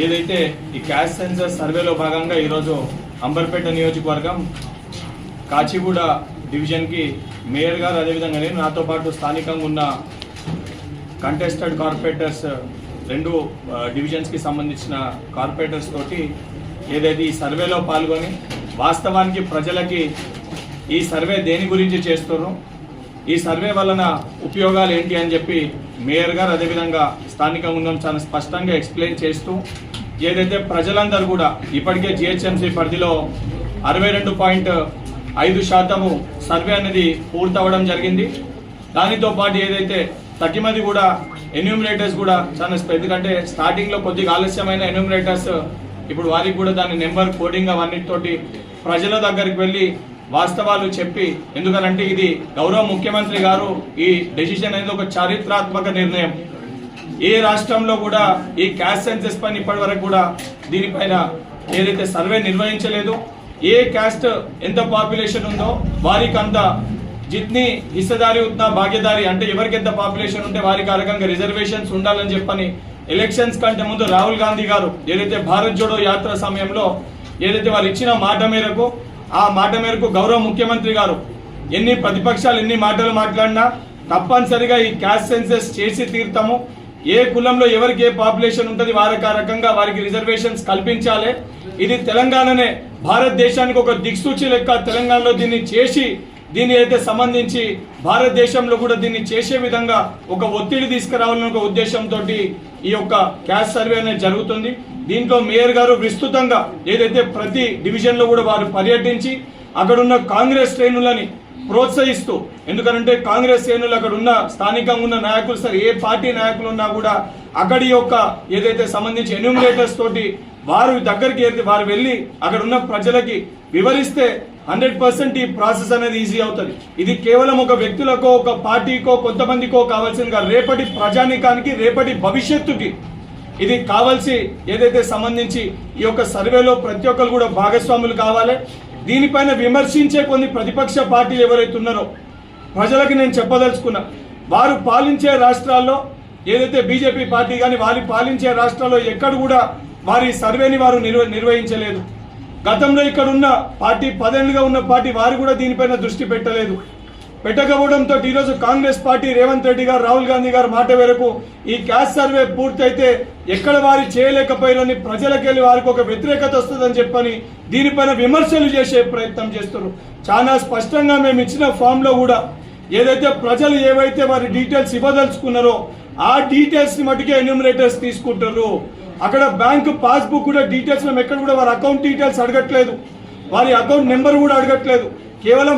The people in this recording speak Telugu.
ఏదైతే ఈ క్యాస్ట్ సెన్సస్ సర్వేలో భాగంగా ఈరోజు అంబర్పేట నియోజకవర్గం కాచిగూడ డివిజన్కి మేయర్ గారు, అదేవిధంగా నేను, నాతో పాటు స్థానికంగా ఉన్న కంటెస్టెడ్ కార్పొరేటర్స్ 2 డివిజన్స్కి సంబంధించిన కార్పొరేటర్స్ తోటి ఏదైతే ఈ సర్వేలో పాల్గొని వాస్తవానికి ప్రజలకి ఈ సర్వే దేని గురించి చేస్తున్నారో, ఈ సర్వే వలన ఉపయోగాలు ఏంటి అని చెప్పి మేయర్ గారు అదేవిధంగా స్థానికంగా ఉన్న చాలా స్పష్టంగా ఎక్స్ప్లెయిన్ చేస్తూ ఏదైతే ప్రజలందరూ కూడా ఇప్పటికే జిహెచ్ఎంసీ పరిధిలో 62.5% సర్వే అనేది పూర్తవడం జరిగింది. దానితో పాటు ఏదైతే తగ్గిమది కూడా ఎన్యూమినేటర్స్ కూడా చాలా ఎందుకంటే స్టార్టింగ్లో కొద్దిగా ఆలస్యమైన ఎన్యూమినేటర్స్ ఇప్పుడు వారికి కూడా దాని నెంబర్ కోడింగ్ అవన్నిటితోటి ప్రజల దగ్గరికి వెళ్ళి వాస్తవాలు చెప్పి, ఎందుకనంటే ఇది గౌరవ ముఖ్యమంత్రి గారు ఈ డెసిషన్ అనేది ఒక చారిత్రాత్మక నిర్ణయం. ఏ రాష్ట్రంలో కూడా ఈ క్యాస్ట్ సెన్సస్ పైన ఇప్పటి వరకు కూడా దీనిపైన ఏదైతే సర్వే నిర్వహించలేదు. ఏ క్యాస్ట్ ఎంత పాపులేషన్ ఉందో వారికి అంత జిత్ని హిస్సేదారి ఉత్నా భాగ్యదారి, అంటే ఎవరికి ఎంత పాపులేషన్ ఉంటే వారికి ఆ రకంగా రిజర్వేషన్స్ ఉండాలని చెప్పని ఎలక్షన్స్ కంటే ముందు రాహుల్ గాంధీ గారు ఏదైతే భారత్ జోడో యాత్ర సమయంలో ఏదైతే వారు ఇచ్చిన మాట మేరకు, ఆ మాట మేరకు గౌరవ ముఖ్యమంత్రి గారు ఎన్ని ప్రతిపక్షాలు ఎన్ని మాటలు మాట్లాడినా తప్పనిసరిగా ఈ క్యాస్ట్ సెన్సస్ చేసి తీరుతాము. ఏ కులంలో ఎవరికి ఏ పాపులేషన్ ఉంటుంది వారికి ఆ రకంగా వారికి రిజర్వేషన్స్ కల్పించాలి. ఇది తెలంగాణనే భారతదేశానికి ఒక దిక్సూచి లెక్క తెలంగాణలో దీన్ని చేసి దీన్ని అయితే సంబంధించి భారతదేశంలో కూడా దీన్ని చేసే విధంగా ఒక ఒత్తిడి తీసుకురావాలనే ఒక ఉద్దేశంతో ఈ యొక్క క్యాస్ట్ సర్వే అనేది జరుగుతుంది. దీంట్లో మేయర్ గారు విస్తృతంగా ఏదైతే ప్రతి డివిజన్ లో కూడా వారు పర్యటించి అక్కడున్న కాంగ్రెస్ శ్రేణులని ప్రోత్సహిస్తూ, ఎందుకంటే కాంగ్రెస్ శ్రేణులు అక్కడ ఉన్న స్థానికంగా ఉన్న నాయకులు సరే ఏ పార్టీ నాయకులు ఉన్నా కూడా అక్కడి యొక్క ఏదైతే సంబంధించి ఎన్యూమినేటర్స్ తోటి వారు దగ్గరికి వారు వెళ్ళి అక్కడ ఉన్న ప్రజలకి వివరిస్తే 100% ఈ ప్రాసెస్ అనేది ఈజీ అవుతుంది. ఇది కేవలం ఒక వ్యక్తులకో ఒక పార్టీకో కొంతమందికో కావాల్సిందిగా రేపటి ప్రజానీకానికి రేపటి భవిష్యత్తుకి ఇది కావాల్సి ఏదైతే సంబంధించి ఈ యొక్క సర్వేలో ప్రతి ఒక్కరు కూడా భాగస్వాములు కావాలి. దీనిపైన విమర్శించే కొన్ని ప్రతిపక్ష పార్టీలు ఎవరైతే ఉన్నారో ప్రజలకు నేను చెప్పదలుచుకున్నా, వారు పాలించే రాష్ట్రాల్లో ఏదైతే బీజేపీ పార్టీ కానీ వారి పాలించే రాష్ట్రాల్లో ఎక్కడ కూడా వారి సర్వేని వారు నిర్వహించలేదు. గతంలో ఇక్కడ ఉన్న పార్టీ 10 ఏళ్లుగా ఉన్న పార్టీ వారు కూడా దీనిపైన దృష్టి పెట్టకపోవడంతో ఈరోజు కాంగ్రెస్ పార్టీ రేవంత్ రెడ్డి గారు, రాహుల్ గాంధీ గారు మాట మేరకు ఈ క్యాస్ట్ సర్వే పూర్తయితే ఎక్కడ వారు చేయలేకపోయారని ప్రజలకెళ్ళి వారికి ఒక వ్యతిరేకత వస్తుందని చెప్పని దీనిపైన విమర్శలు చేసే ప్రయత్నం చేస్తున్నారు. చాలా స్పష్టంగా మేము ఇచ్చిన ఫామ్ లో కూడా ఏదైతే ప్రజలు ఏవైతే వారి డీటెయిల్స్ ఇవ్వదలుచుకున్నారో ఆ డీటెయిల్స్ ని మటుకే ఎన్యూమరేటర్స్ తీసుకుంటారు. అక్కడ బ్యాంక్ పాస్బుక్ కూడా డీటెయిల్స్ మేము ఎక్కడ కూడా వారి అకౌంట్ డీటెయిల్స్ అడగట్లేదు, వారి అకౌంట్ నెంబర్ కూడా అడగట్లేదు. కేవలం